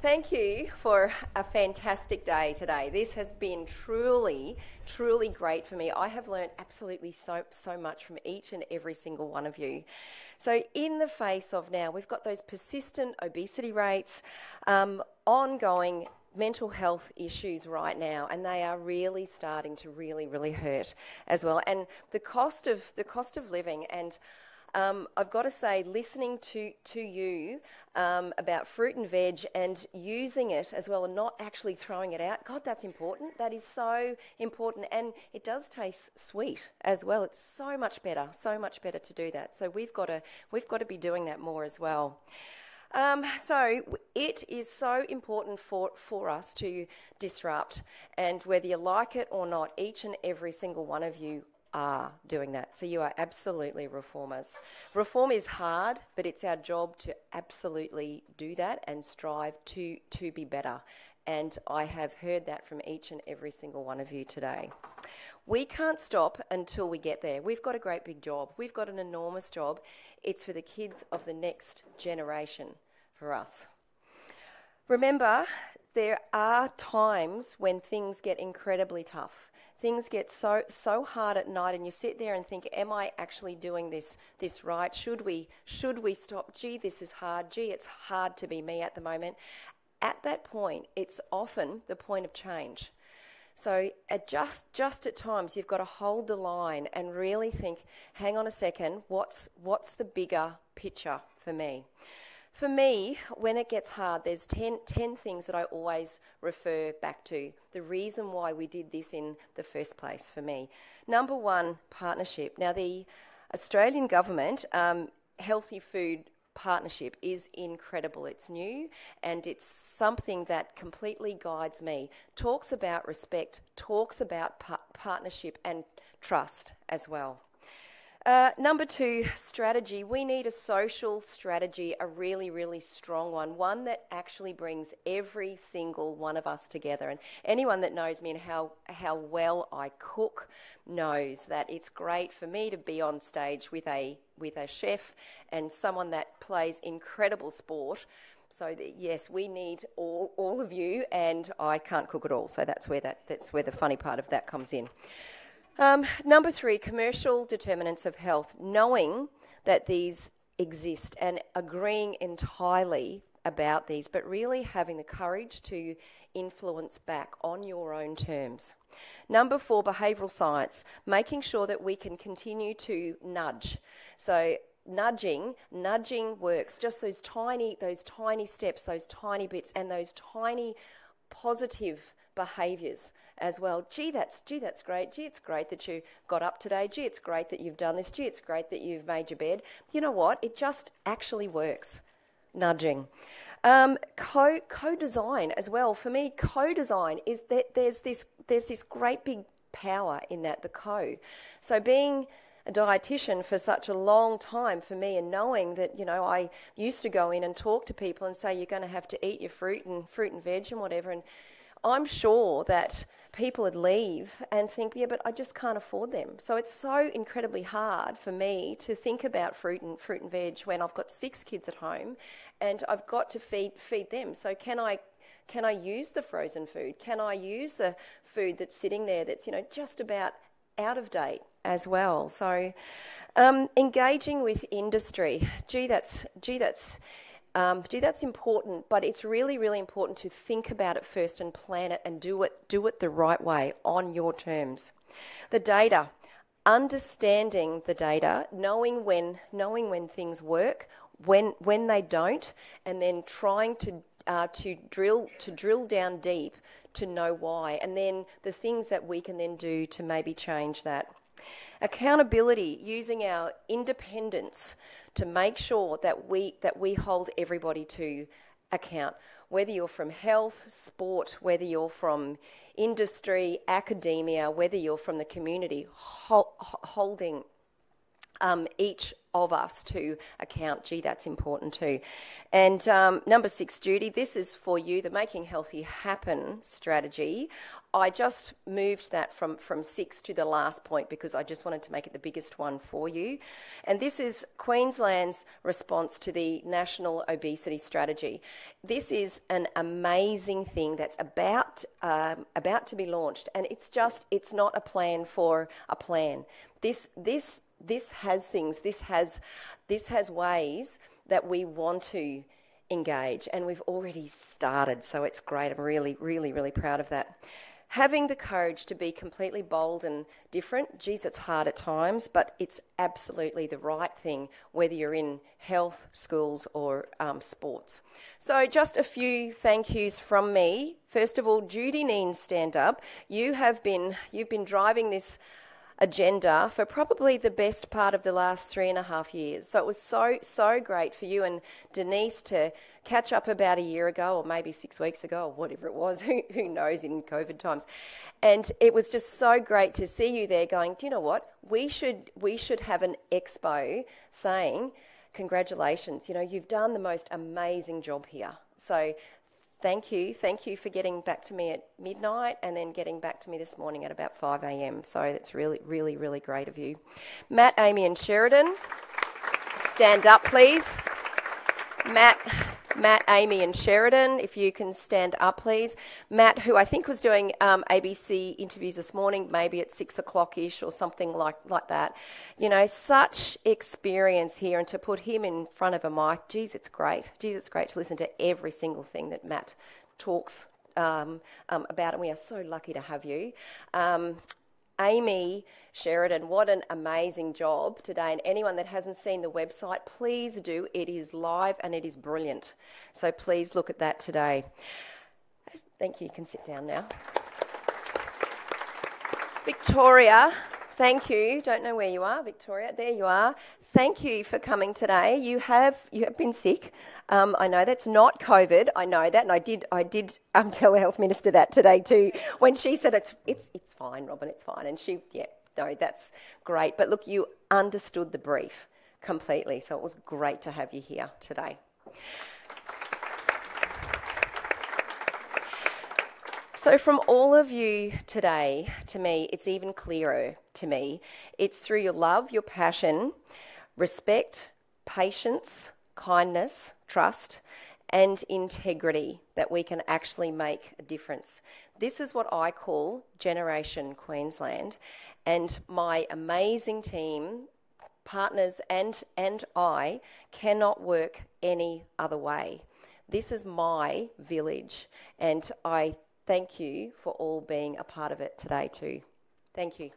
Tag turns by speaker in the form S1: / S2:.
S1: Thank you for a fantastic day today. This has been truly, truly great for me. I have learned absolutely so much from each and every single one of you. So in the face of now, we've got those persistent obesity rates, ongoing mental health issues right now, and they are really starting to really hurt as well. And the cost of living, and I've got to say, listening to you about fruit and veg and using it as well and not actually throwing it out, God, that's important. That is so important. And it does taste sweet as well. It's so much better to do that. So we've got to be doing that more as well. So it is so important for us to disrupt, and whether you like it or not, each and every single one of you are doing that. So you are absolutely reformers. Reform is hard, but it's our job to absolutely do that and strive to be better. And I have heard that from each and every single one of you today. We can't stop until we get there. We've got a great big job. We've got an enormous job. It's for the kids of the next generation for us. Remember, there are times when things get incredibly tough. Things get so hard at night, and you sit there and think, am I actually doing this right? Should we stop? Gee, this is hard. Gee, it's hard to be me at the moment. At that point, it's often the point of change. So just at times, you've got to hold the line and really think, hang on a second, what's the bigger picture for me? For me, when it gets hard, there's 10 things that I always refer back to. The reason why we did this in the first place for me. Number one, partnership. Now, the Australian government Healthy Food Partnership is incredible. It's new and it's something that completely guides me. Talks about respect, talks about partnership and trust as well. Number two, strategy. We need a social strategy, a really strong one that actually brings every single one of us together. And anyone that knows me and how well I cook knows that it's great for me to be on stage with a chef and someone that plays incredible sport. So yes, we need all of you, and I can't cook at all. So that's where the funny part of that comes in. Number three, commercial determinants of health, knowing that these exist and agreeing entirely about these, but really having the courage to influence back on your own terms. Number four, behavioural science, making sure that we can continue to nudge. So nudging works, just those tiny steps, those tiny bits, and those tiny positive behaviours as well. Gee, that's great. Gee, it's great that you got up today. Gee, it's great that you've done this. Gee, it's great that you've made your bed. You know what? It just actually works. Nudging. Co-design as well. For me, co-design is that there's this great big power in that, the co. So being a dietitian for such a long time for me, and knowing that, I used to go in and talk to people and say, you're going to have to eat your fruit and veg and whatever, and I'm sure that people would leave and think, yeah, but I just can't afford them. So it's so incredibly hard for me to think about fruit and veg when I've got 6 kids at home and I've got to feed them. So can I use the frozen food? Can I use the food that's sitting there that's, just about out of date as well? So engaging with industry, that's important, but it's really important to think about it first and plan it and do it the right way on your terms. The data, understanding the data, knowing when things work, when they don't, and then trying to drill down deep to know why, and then the things that we can then do to maybe change that. Accountability, using our independence to make sure that we hold everybody to account, whether you're from health, sport, whether you're from industry, academia, whether you're from the community, holding each of us to account. Gee, that's important too. And number 6, Judy, this is for you, the Making Healthy Happen strategy. I just moved that from 6 to the last point because I just wanted to make it the biggest one for you. And this is Queensland's response to the National Obesity Strategy. This is an amazing thing that's about to be launched, and it's not a plan for a plan. This has things. This has ways that we want to engage, and we've already started. So it's great. I'm really, really, really proud of that. Having the courage to be completely bold and different, geez, it's hard at times, but it's absolutely the right thing, whether you're in health, schools, or sports. So just a few thank yous from me. First of all, Judy Neen, stand up. You've been driving this agenda for probably the best part of the last 3.5 years. So it was so great for you and Denise to catch up about a year ago, or maybe 6 weeks ago, or whatever it was, who knows in COVID times. And it was just so great to see you there going, do you know what? We should have an expo saying, congratulations, you've done the most amazing job here. So thank you for getting back to me at midnight and then getting back to me this morning at about 5 a.m. So that's really, really, really great of you. Matt, Amy and Sheridan, stand up please. Matt, Amy and Sheridan, if you can stand up please. Matt, who I think was doing ABC interviews this morning, maybe at 6 o'clock-ish or something like that. Such experience here, and to put him in front of a mic, geez, it's great. Geez, it's great to listen to every single thing that Matt talks about, and we are so lucky to have you. Amy, Sheridan, what an amazing job today. And anyone that hasn't seen the website, please do. It is live and it is brilliant. So please look at that today. Thank you. You can sit down now. Victoria, thank you. Don't know where you are, Victoria. There you are. Thank you for coming today. You have been sick. I know that's not COVID. I know that, and I did tell the health minister that today too. When she said it's fine, Robyn, it's fine, and that's great. But look, you understood the brief completely, so it was great to have you here today. So from all of you today, to me, it's even clearer to me. It's through your love, your passion, respect, patience, kindness, trust, and integrity that we can actually make a difference. This is what I call Generation Queensland, and my amazing team, partners and I cannot work any other way. This is my village, and I thank you for all being a part of it today too. Thank you.